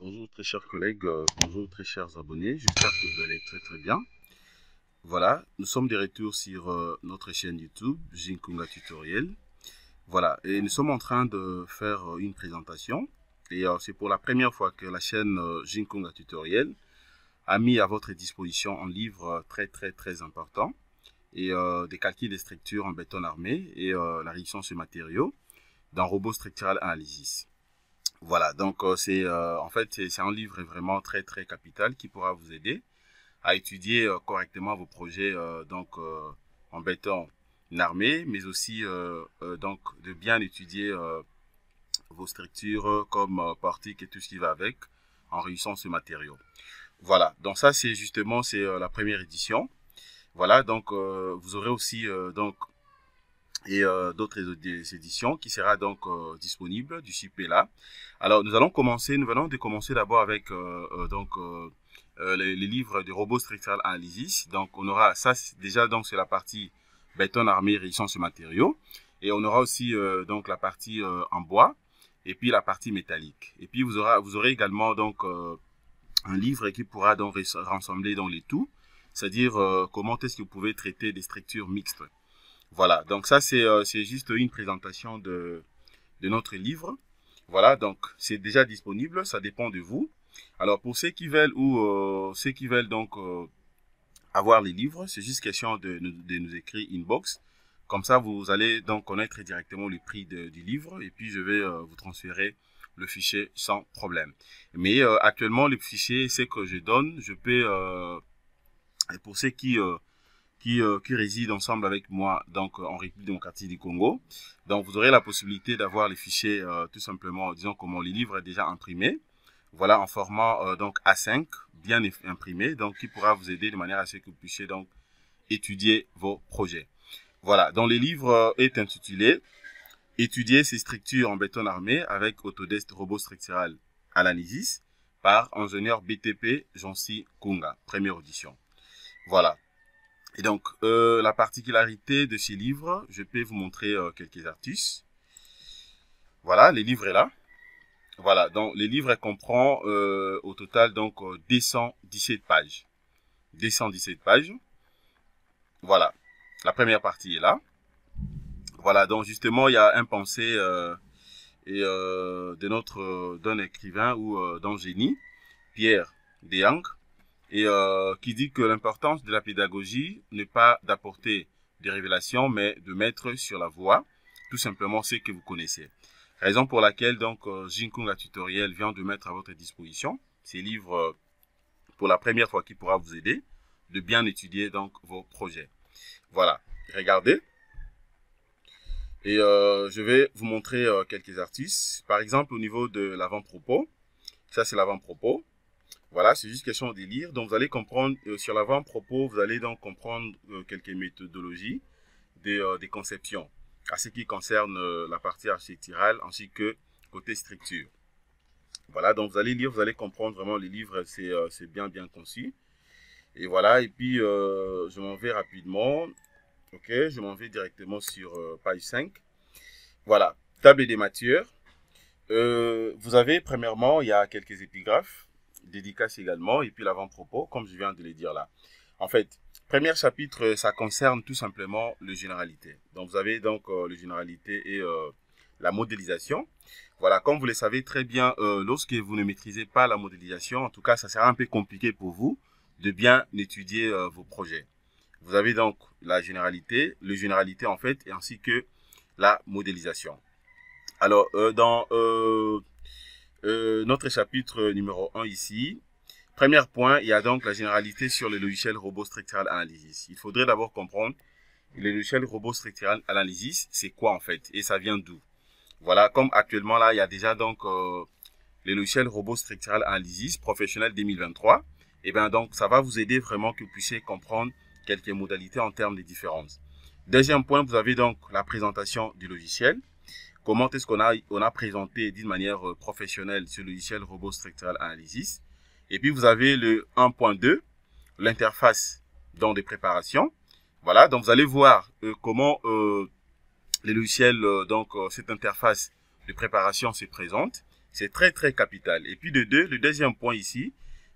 Bonjour très chers collègues, bonjour très chers abonnés, j'espère que vous allez très très bien. Voilà, nous sommes de retour sur notre chaîne YouTube, Jinkunga Tutoriel. Voilà, et nous sommes en train de faire une présentation. Et c'est pour la première fois que la chaîne Jinkunga Tutoriel a mis à votre disposition un livre très très très important. Et des calculs des structures en béton armé et la réduction sur matériaux dans Robot Structural Analysis. Voilà, donc en fait c'est un livre vraiment très très capital qui pourra vous aider à étudier correctement vos projets en béton armé, mais aussi donc de bien étudier vos structures comme portique et tout ce qui va avec en réussissant ce matériau. Voilà, donc ça c'est justement c'est la première édition. Voilà, donc vous aurez aussi d'autres éditions qui sera donc disponible du CP là. Alors nous allons commencer d'abord avec les livres de Robot Structural Analysis. Donc on aura ça déjà donc c'est la partie béton armé résistance aux matériaux et on aura aussi donc la partie en bois et puis la partie métallique. Et puis vous aurez également donc un livre qui pourra donc rassembler dans les tout, c'est-à-dire comment est-ce que vous pouvez traiter des structures mixtes. Voilà, donc ça c'est juste une présentation de notre livre. Voilà, donc c'est déjà disponible, ça dépend de vous. Alors pour ceux qui veulent ceux qui veulent donc avoir les livres, c'est juste question de nous écrire inbox. Comme ça, vous allez donc connaître directement le prix du livre et puis je vais vous transférer le fichier sans problème. Mais actuellement, le fichier, c'est que je donne, je peux, et pour ceux qui résident ensemble avec moi donc en République démocratique du Congo. Donc vous aurez la possibilité d'avoir les fichiers tout simplement, disons comment les livres est déjà imprimés. Voilà en format donc A5 bien imprimé, donc qui pourra vous aider de manière à ce que vous puissiez donc étudier vos projets. Voilà, donc le livre est intitulé Étudier ces structures en béton armé avec Autodesk Robot Structural Analysis par ingénieur BTP Jancy Kunga, première audition. Voilà. Et donc, la particularité de ces livres, je peux vous montrer quelques astuces. Voilà, les livres est là. Voilà, donc les livres comprend au total donc 217 pages. 217 pages. Voilà, la première partie est là. Voilà, donc justement, il y a un pensée d'un écrivain ou d'un génie, Pierre Deyang, et qui dit que l'importance de la pédagogie n'est pas d'apporter des révélations, mais de mettre sur la voie tout simplement ce que vous connaissez. Raison pour laquelle donc Jinkunga Tutoriel vient de mettre à votre disposition ces livres pour la première fois qui pourra vous aider de bien étudier donc vos projets. Voilà, regardez. Et je vais vous montrer quelques artistes. Par exemple, au niveau de l'avant-propos, ça c'est l'avant-propos. Voilà, c'est juste question de lire. Donc, vous allez comprendre, sur l'avant-propos, vous allez donc comprendre quelques méthodologies des conceptions à ce qui concerne la partie architecturale ainsi que côté structure. Voilà, donc vous allez lire, vous allez comprendre vraiment les livres, c'est bien bien conçu. Et voilà, et puis je m'en vais rapidement. Ok, je m'en vais directement sur page 5. Voilà, table des matières. Vous avez, premièrement, il y a quelques épigraphes, dédicaces également, et puis l'avant-propos, comme je viens de le dire là. En fait, premier chapitre, ça concerne tout simplement le généralité. Donc, vous avez donc le généralité et la modélisation. Voilà, comme vous le savez très bien, lorsque vous ne maîtrisez pas la modélisation, en tout cas, ça sera un peu compliqué pour vous de bien étudier vos projets. Vous avez donc la généralité, le généralité en fait, et ainsi que la modélisation. Alors, dans notre chapitre numéro 1 ici, premier point, il y a donc la généralité sur le logiciel Robot Structural Analysis. Il faudrait d'abord comprendre le logiciel Robot Structural Analysis, c'est quoi en fait et ça vient d'où. Voilà, comme actuellement là, il y a déjà donc les logiciels Robot Structural Analysis Professionnel 2023. Et bien donc, ça va vous aider vraiment que vous puissiez comprendre quelques modalités en termes de différences. Deuxième point, vous avez donc la présentation du logiciel. Comment est-ce qu'on a présenté d'une manière professionnelle ce logiciel Robot Structural Analysis. Et puis, vous avez le 1.2, l'interface donc des préparations. Voilà, donc vous allez voir comment les logiciels, cette interface de préparation se présente. C'est très, très capital. Et puis, le deuxième point ici,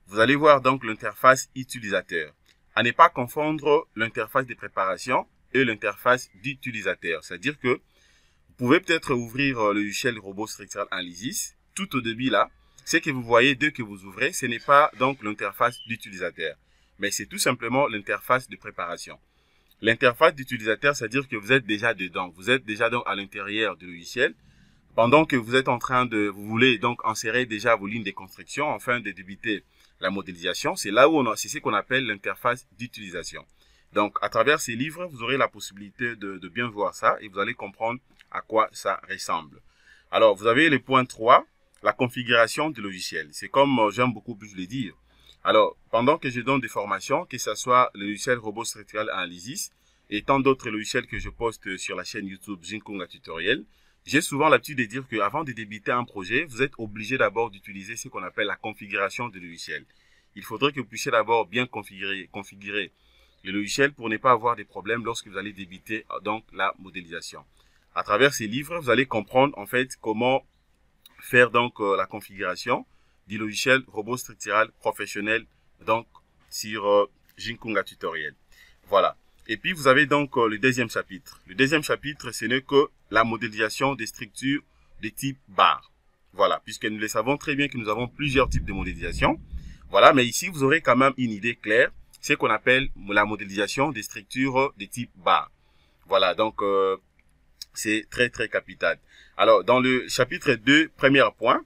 vous allez voir donc l'interface utilisateur. À ne pas confondre l'interface de préparation et l'interface d'utilisateur. C'est-à-dire que vous pouvez peut-être ouvrir le logiciel Robot Structural Analysis. Tout au début là, ce que vous voyez dès que vous ouvrez, ce n'est pas donc l'interface d'utilisateur, mais c'est tout simplement l'interface de préparation. L'interface d'utilisateur, c'est-à-dire que vous êtes déjà dedans, vous êtes déjà donc à l'intérieur du logiciel. Pendant que vous êtes en train de, vous voulez donc insérer déjà vos lignes de construction afin de débuter la modélisation, c'est là où c'est ce qu'on appelle l'interface d'utilisation. Donc, à travers ces livres, vous aurez la possibilité de bien voir ça et vous allez comprendre à quoi ça ressemble. Alors, vous avez le point 3, la configuration du logiciel. C'est comme j'aime beaucoup plus le dire. Alors, pendant que je donne des formations, que ce soit le logiciel Robot Structural Analysis et tant d'autres logiciels que je poste sur la chaîne YouTube Jinkunga Tutoriel, j'ai souvent l'habitude de dire qu'avant de débuter un projet, vous êtes obligé d'abord d'utiliser ce qu'on appelle la configuration du logiciel. Il faudrait que vous puissiez d'abord bien configurer le logiciel pour ne pas avoir des problèmes lorsque vous allez débuter donc la modélisation. À travers ces livres, vous allez comprendre en fait comment faire donc la configuration du logiciel Robot Structural Professionnel donc sur Jinkunga Tutoriel. Voilà. Et puis vous avez donc le deuxième chapitre. Le deuxième chapitre, ce n'est que la modélisation des structures de type barre. Voilà, puisque nous le savons très bien que nous avons plusieurs types de modélisation. Voilà, mais ici vous aurez quand même une idée claire, c'est ce qu'on appelle la modélisation des structures de type barre. Voilà, donc c'est très très capital. Alors dans le chapitre 2, premier point,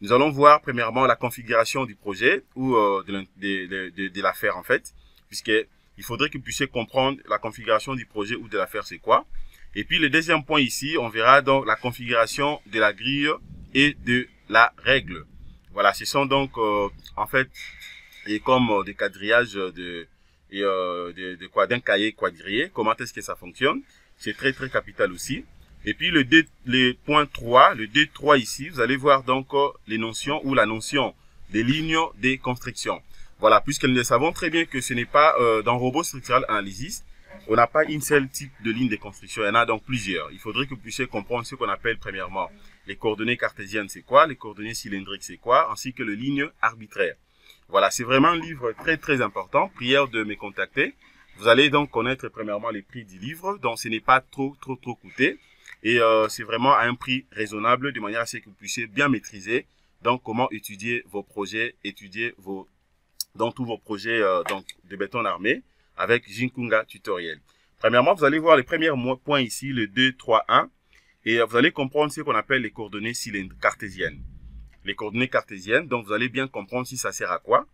nous allons voir premièrement la configuration du projet ou de l'affaire en fait, puisque il faudrait que vous puissiez comprendre la configuration du projet ou de l'affaire c'est quoi. Et puis le deuxième point ici, on verra donc la configuration de la grille et de la règle. Voilà, ce sont donc en fait et comme des quadrillages d'un cahier quadrillé. Comment est-ce que ça fonctionne? C'est très très capital aussi. Et puis le point 3, le 2.3 ici, vous allez voir donc les notions ou la notion des lignes de construction. Voilà, puisque nous savons très bien que ce n'est pas dans Robot Structural Analysis, on n'a pas une seule type de ligne de construction, il y en a donc plusieurs. Il faudrait que vous puissiez comprendre ce qu'on appelle premièrement les coordonnées cartésiennes, c'est quoi, les coordonnées cylindriques, c'est quoi, ainsi que les lignes arbitraires. Voilà, c'est vraiment un livre très très important, prière de me contacter. Vous allez donc connaître premièrement les prix du livre, donc ce n'est pas trop coûteux. Et c'est vraiment à un prix raisonnable, de manière à ce que vous puissiez bien maîtriser donc comment étudier vos projets, dans tous vos projets donc de béton armé avec Jinkunga Tutoriel. Premièrement, vous allez voir les premiers points ici, le 2, 3, 1, et vous allez comprendre ce qu'on appelle les coordonnées cartésiennes. Les coordonnées cartésiennes, donc vous allez bien comprendre si ça sert à quoi.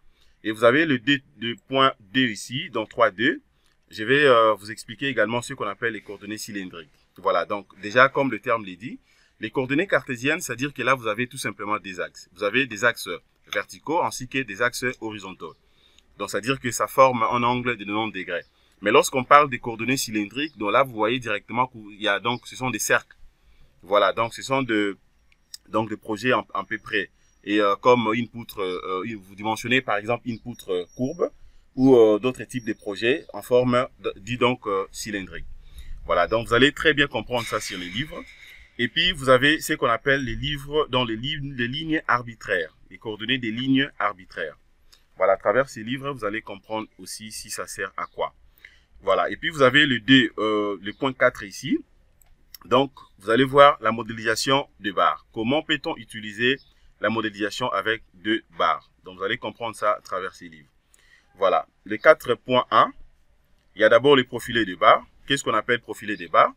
Et vous avez le point 2 ici, donc 3, 2. Je vais vous expliquer également ce qu'on appelle les coordonnées cylindriques. Voilà, donc déjà comme le terme le dit, les coordonnées cartésiennes, c'est-à-dire que là vous avez tout simplement des axes. Vous avez des axes verticaux ainsi que des axes horizontaux. Donc c'est-à-dire que ça forme un angle de 90 degrés. Mais lorsqu'on parle des coordonnées cylindriques, donc là vous voyez directement qu'il y a donc ce sont des cercles. Voilà, donc ce sont des projets à peu près. Et comme une poutre, vous dimensionnez par exemple une poutre courbe ou d'autres types de projets en forme dit donc cylindrique. Voilà, donc vous allez très bien comprendre ça sur les livres. Et puis vous avez ce qu'on appelle les livres dans les lignes arbitraires, les coordonnées des lignes arbitraires. Voilà, à travers ces livres, vous allez comprendre aussi si ça sert à quoi. Voilà, et puis vous avez le point 4 ici. Donc, vous allez voir la modélisation de barres. Comment peut-on utiliser la modélisation avec 2 barres? Donc, vous allez comprendre ça à travers ces livres. Voilà, le 4.1, il y a d'abord les profilés de barres. Qu'est-ce qu'on appelle profilés de barres?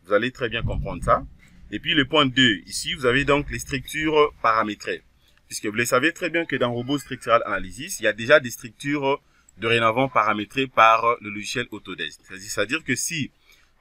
Vous allez très bien comprendre ça. Et puis, le point 2, ici, vous avez donc les structures paramétrées. Puisque vous le savez très bien que dans Robot Structural Analysis, il y a déjà des structures dorénavant paramétrées par le logiciel Autodesk. C'est-à-dire que si,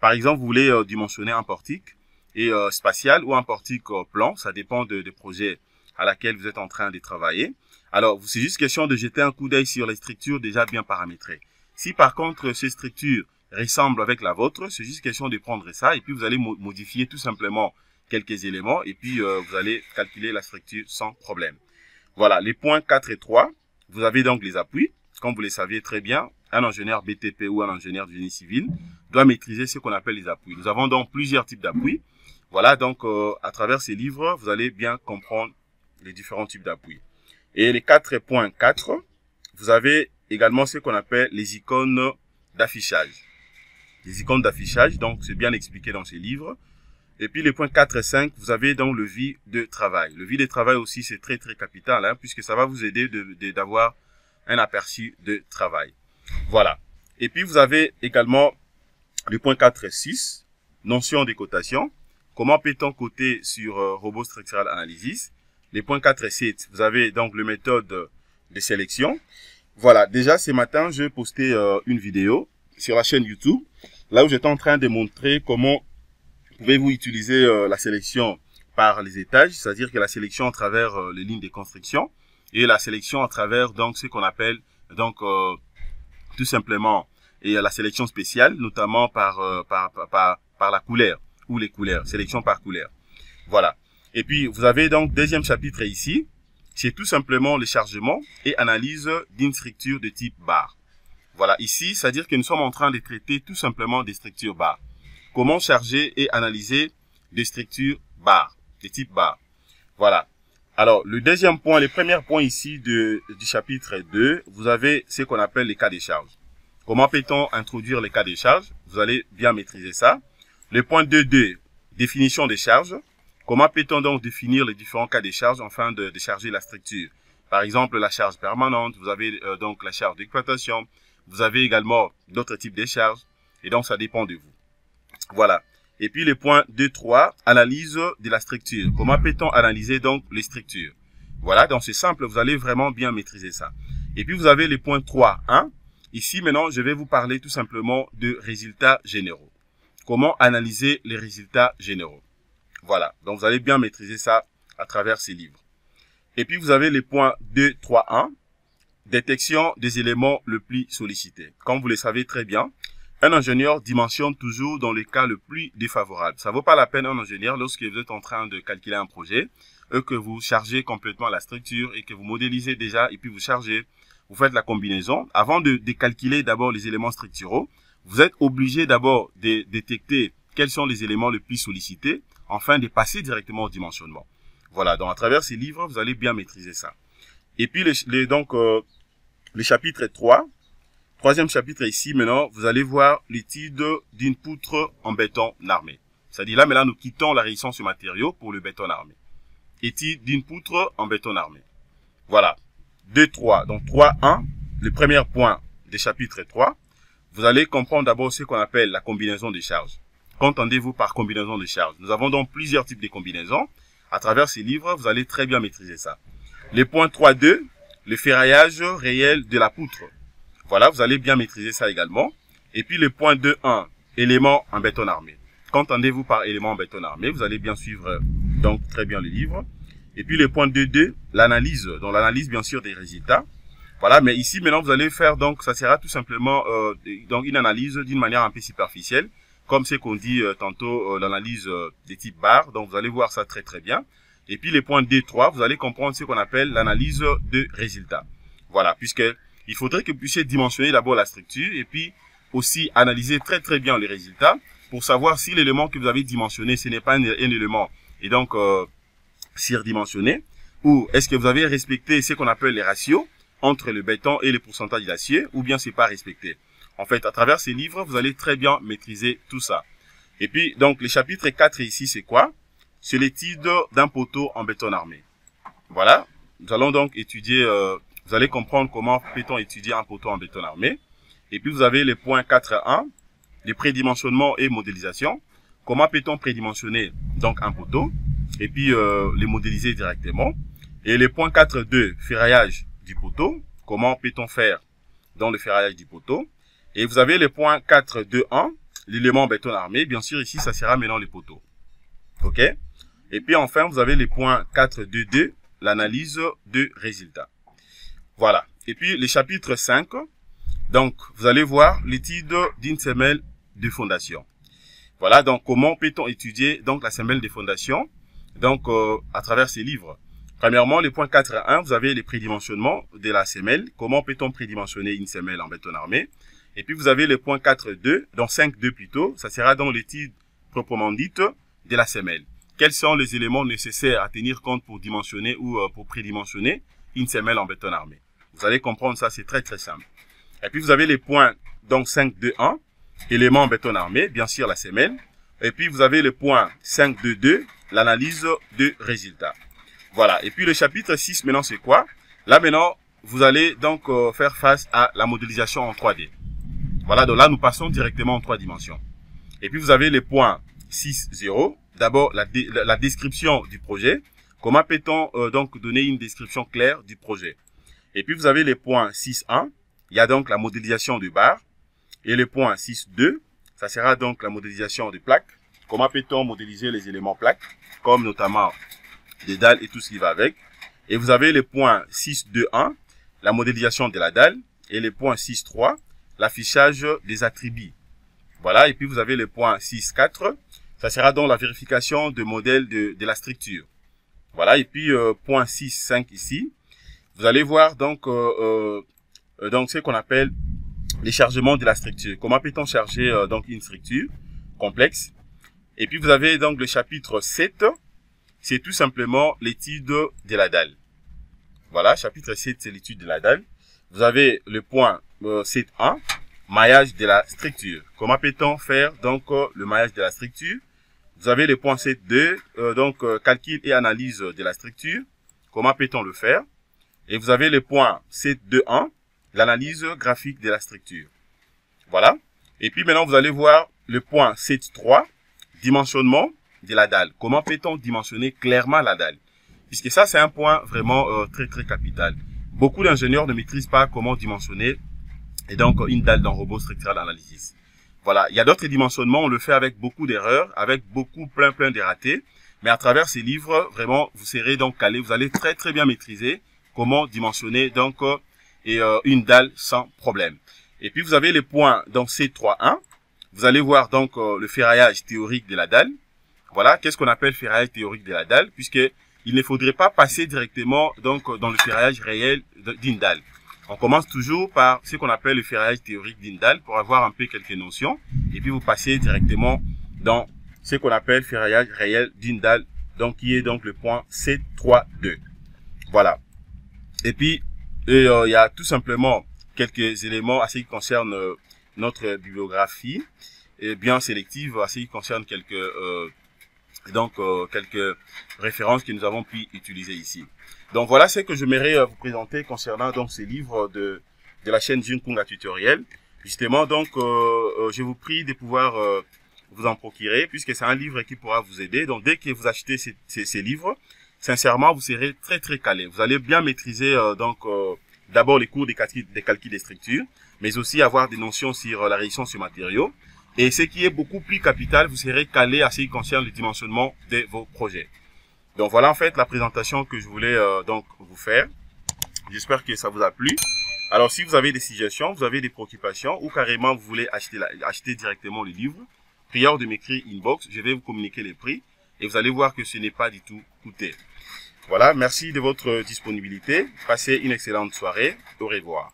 par exemple, vous voulez dimensionner un portique et spatial ou un portique plan. Ça dépend des projets à laquelle vous êtes en train de travailler. Alors, c'est juste question de jeter un coup d'œil sur les structures déjà bien paramétrées. Si par contre, ces structures ressemblent avec la vôtre, c'est juste question de prendre ça et puis vous allez modifier tout simplement quelques éléments et puis vous allez calculer la structure sans problème. Voilà, les points 4 et 3, vous avez donc les appuis. Comme vous le saviez très bien, un ingénieur BTP ou un ingénieur du génie civil doit maîtriser ce qu'on appelle les appuis. Nous avons donc plusieurs types d'appuis. Voilà, donc à travers ces livres, vous allez bien comprendre les différents types d'appuis. Et les 4.4, vous avez également ce qu'on appelle les icônes d'affichage. Les icônes d'affichage, donc c'est bien expliqué dans ces livres. Et puis les points 4 et 5, vous avez donc le vie de travail. Le vie de travail aussi, c'est très capital, hein, puisque ça va vous aider d'avoir un aperçu de travail. Voilà. Et puis vous avez également les points 4 et 6, notion de cotation. Comment peut-on coter sur Robot Structural Analysis? Les points 4 et 7, vous avez donc le méthode de sélection. Voilà, déjà ce matin, j'ai posté une vidéo sur la chaîne YouTube, là où j'étais en train de montrer comment pouvez-vous utiliser la sélection par les étages, c'est-à-dire que la sélection à travers les lignes de construction et la sélection à travers donc ce qu'on appelle donc tout simplement et la sélection spéciale, notamment par la couleur ou les couleurs, sélection par couleur. Voilà. Et puis vous avez donc deuxième chapitre ici, c'est tout simplement le chargement et analyse d'une structure de type bar. Voilà, ici, c'est-à-dire que nous sommes en train de traiter tout simplement des structures bar. Comment charger et analyser des structures bar, des types bar. Voilà. Alors, le deuxième point, le premier point ici du chapitre 2, vous avez ce qu'on appelle les cas de charge. Comment peut-on introduire les cas de charge? Vous allez bien maîtriser ça. Le point 2.2, définition des charges. Comment peut-on donc définir les différents cas de charge afin de charger la structure? Par exemple, la charge permanente, vous avez donc la charge d'exploitation. Vous avez également d'autres types de charges. Et donc, ça dépend de vous. Voilà. Et puis le point 2.3, analyse de la structure. Comment peut-on analyser donc les structures? Voilà, donc c'est simple, vous allez vraiment bien maîtriser ça. Et puis vous avez le point 3.1. Ici maintenant, je vais vous parler tout simplement de résultats généraux. Comment analyser les résultats généraux? Voilà, donc vous allez bien maîtriser ça à travers ces livres. Et puis vous avez le point 2.3.1, détection des éléments le plus sollicités. Comme vous le savez très bien, un ingénieur dimensionne toujours dans le cas le plus défavorable. Ça vaut pas la peine un ingénieur lorsque vous êtes en train de calculer un projet, que vous chargez complètement la structure et que vous modélisez déjà et puis vous chargez, vous faites la combinaison. Avant de calculer d'abord les éléments structuraux, vous êtes obligé d'abord de détecter quels sont les éléments les plus sollicités afin de passer directement au dimensionnement. Voilà, donc à travers ces livres, vous allez bien maîtriser ça. Et puis le chapitre 3, troisième chapitre ici, maintenant, vous allez voir l'étude d'une poutre en béton armé. C'est-à-dire là, maintenant, nous quittons la résistance au matériau pour le béton armé. Étude d'une poutre en béton armé. Voilà. 2.3. Donc 3.1, le premier point des chapitres 3. Vous allez comprendre d'abord ce qu'on appelle la combinaison des charges. Qu'entendez-vous par combinaison de charges? Nous avons donc plusieurs types de combinaisons. À travers ces livres, vous allez très bien maîtriser ça. Le point 3.2, le ferraillage réel de la poutre. Voilà, vous allez bien maîtriser ça également. Et puis le point 2.1, éléments en béton armé. Qu'entendez-vous par éléments en béton armé? Vous allez bien suivre donc très bien le livre. Et puis le point 2.2, l'analyse. Donc l'analyse bien sûr des résultats. Voilà, mais ici maintenant vous allez faire donc ça sera tout simplement donc une analyse d'une manière un peu superficielle, comme c'est qu'on dit tantôt l'analyse des types bar. Donc vous allez voir ça très bien. Et puis les points 2.3, vous allez comprendre ce qu'on appelle l'analyse de résultats. Voilà, puisque il faudrait que vous puissiez dimensionner d'abord la structure et puis aussi analyser très bien les résultats pour savoir si l'élément que vous avez dimensionné, ce n'est pas un élément et donc surdimensionné, ou est-ce que vous avez respecté ce qu'on appelle les ratios entre le béton et le pourcentage d'acier, ou bien c'est pas respecté. En fait, à travers ces livres, vous allez très bien maîtriser tout ça. Et puis, donc, le chapitre 4 ici, c'est quoi? C'est l'étude d'un poteau en béton armé. Voilà. Nous allons donc étudier, vous allez comprendre comment peut-on étudier un poteau en béton armé. Et puis, vous avez les points 4.1, les prédimensionnements et modélisation. Comment peut-on prédimensionner donc un poteau? Et puis, les modéliser directement. Et les points 4.2, ferraillage du poteau. Comment peut-on faire dans le ferraillage du poteau? Et vous avez le point 4.2.1, l'élément béton armé. Bien sûr, ici, ça sera maintenant le poteau. OK? Et puis enfin, vous avez les points 4.2.2, l'analyse de résultats. Voilà. Et puis, le chapitre 5, donc, vous allez voir l'étude d'une semelle de fondation. Voilà, donc, comment peut-on étudier donc la semelle de fondation, donc, à travers ces livres. Premièrement, le point 4.1, vous avez les prédimensionnements de la semelle. Comment peut-on prédimensionner une semelle en béton armé? Et puis, vous avez le point 4.2, donc 5.2 plutôt, ça sera dans l'étude proprement dite de la semelle. Quels sont les éléments nécessaires à tenir compte pour dimensionner ou pour prédimensionner une semelle en béton armé? Vous allez comprendre ça, c'est très très simple. Et puis vous avez les points, donc 5.2.1, éléments en béton armé, bien sûr la semelle. Et puis vous avez le point 5.2.2, l'analyse de résultats. Voilà. Et puis le chapitre 6, maintenant c'est quoi? Là maintenant, vous allez donc faire face à la modélisation en 3D. Voilà, donc là nous passons directement en 3 dimensions. Et puis vous avez les points 6.0, d'abord la description du projet. Comment peut-on donc donner une description claire du projet? Et puis vous avez les points 6.1, il y a donc la modélisation de barres. Et le point 6.2, ça sera donc la modélisation de plaques. Comment peut-on modéliser les éléments plaques, comme notamment des dalles et tout ce qui va avec. Et vous avez le point 6.2.1, la modélisation de la dalle. Et le point 6.3, l'affichage des attributs. Voilà, et puis vous avez le point 6.4, ça sera donc la vérification de modèle de la structure. Voilà, et puis point 6.5 ici, vous allez voir donc ce qu'on appelle les chargements de la structure. Comment peut-on charger donc une structure complexe? Et puis vous avez donc le chapitre 7, c'est tout simplement l'étude de la dalle. Voilà, chapitre 7, c'est l'étude de la dalle. Vous avez le point 7.1, maillage de la structure. Comment peut-on faire donc le maillage de la structure? Vous avez le point 7.2, calcul et analyse de la structure. Comment peut-on le faire? Et vous avez le point 7.2.1, l'analyse graphique de la structure. Voilà. Et puis maintenant, vous allez voir le point 7.3, dimensionnement de la dalle. Comment peut-on dimensionner clairement la dalle? Puisque ça, c'est un point vraiment très très capital. Beaucoup d'ingénieurs ne maîtrisent pas comment dimensionner et donc une dalle dans robot structural analysis. Voilà. Il y a d'autres dimensionnements, on le fait avec beaucoup d'erreurs, avec plein de ratés. Mais à travers ces livres, vraiment, vous serez donc calé, vous allez très très bien maîtriser comment dimensionner donc une dalle sans problème. Et puis vous avez les points dans C3.1. Vous allez voir donc le ferraillage théorique de la dalle. Voilà, qu'est-ce qu'on appelle ferraillage théorique de la dalle, puisque il ne faudrait pas passer directement donc dans le ferraillage réel d'une dalle. On commence toujours par ce qu'on appelle le ferraillage théorique d'une dalle pour avoir un peu quelques notions, et puis vous passez directement dans ce qu'on appelle ferraillage réel d'une dalle, donc qui est donc le point C3.2. Voilà. Et puis il y a tout simplement quelques éléments à ce qui concerne notre bibliographie, et bien sélective à ce qui concerne quelques références que nous avons pu utiliser ici. Donc voilà ce que je m'aimerais vous présenter concernant donc ces livres de la chaîne Junkunga Tutoriel. Justement donc je vous prie de pouvoir vous en procurer, puisque c'est un livre qui pourra vous aider. Donc dès que vous achetez ces livres, sincèrement vous serez très très calé. Vous allez bien maîtriser d'abord les cours des calculs des structures, mais aussi avoir des notions sur la résistance sur matériaux. Et ce qui est beaucoup plus capital, vous serez calé à ce qui concerne le dimensionnement de vos projets. Donc voilà en fait la présentation que je voulais donc vous faire. J'espère que ça vous a plu. Alors si vous avez des suggestions, vous avez des préoccupations ou carrément vous voulez acheter directement le livre, prière de m'écrire inbox, je vais vous communiquer les prix et vous allez voir que ce n'est pas du tout coûteux. Voilà, merci de votre disponibilité. Passez une excellente soirée. Au revoir.